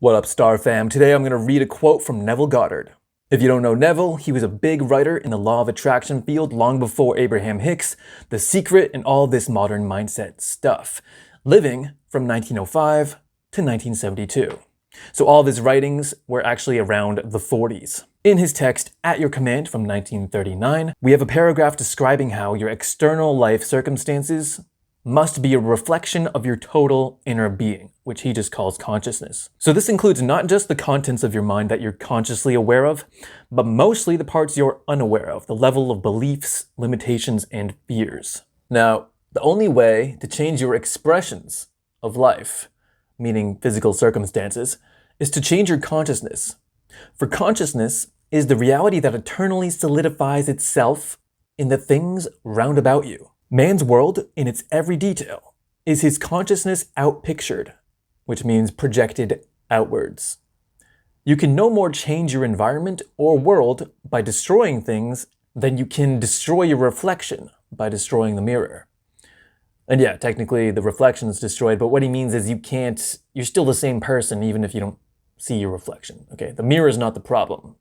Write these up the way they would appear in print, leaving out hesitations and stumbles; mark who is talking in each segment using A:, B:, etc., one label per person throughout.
A: What up, Star Fam? Today I'm going to read a quote from Neville Goddard. If you don't know Neville, he was a big writer in the law of attraction field long before Abraham Hicks, The Secret, and all this modern mindset stuff, living from 1905 to 1972. So all of his writings were actually around the 40s. In his text, At Your Command from 1939, we have a paragraph describing how your external life circumstances must be a reflection of your total inner being, which he just calls consciousness. So this includes not just the contents of your mind that you're consciously aware of, but mostly the parts you're unaware of, the level of beliefs, limitations, and fears. Now, the only way to change your expressions of life, meaning physical circumstances, is to change your consciousness. For consciousness is the reality that eternally solidifies itself in the things round about you. Man's world, in its every detail, is his consciousness outpictured, which means projected outwards. You can no more change your environment or world by destroying things than you can destroy your reflection by destroying the mirror. And yeah, technically the reflection is destroyed, but what he means is you're still the same person even if you don't see your reflection, okay? The mirror is not the problem,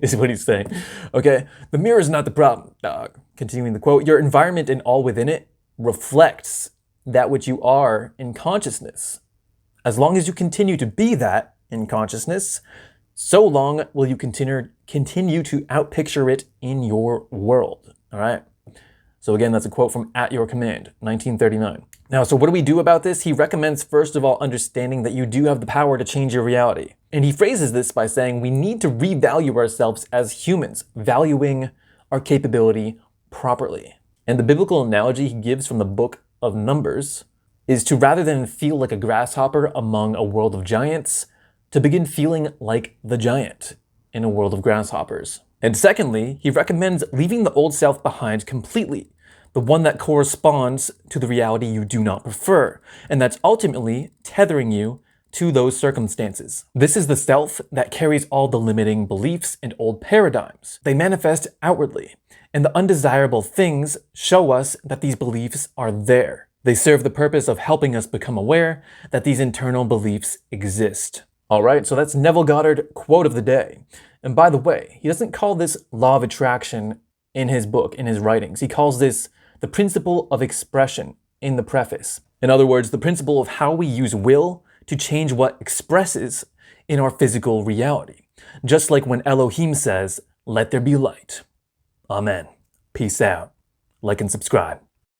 A: is what he's saying, okay? The mirror is not the problem, dog. Continuing the quote, your environment and all within it reflects that which you are in consciousness. As long as you continue to be that in consciousness, so long will you continue to outpicture it in your world, all right? So again, that's a quote from At Your Command, 1939. Now, so what do we do about this? He recommends, first of all, understanding that you do have the power to change your reality. And he phrases this by saying we need to revalue ourselves as humans, valuing our capability properly. And the biblical analogy he gives from the book of Numbers is to, rather than feel like a grasshopper among a world of giants, to begin feeling like the giant in a world of grasshoppers. And secondly, he recommends leaving the old self behind completely, the one that corresponds to the reality you do not prefer, and that's ultimately tethering you to those circumstances. This is the self that carries all the limiting beliefs and old paradigms. They manifest outwardly, and the undesirable things show us that these beliefs are there. They serve the purpose of helping us become aware that these internal beliefs exist. All right, so that's Neville Goddard quote of the day. And by the way, he doesn't call this law of attraction in his book, in his writings. He calls this the principle of expression in the preface. In other words, the principle of how we use will to change what expresses in our physical reality. Just like when Elohim says, "Let there be light." Amen. Peace out. Like and subscribe.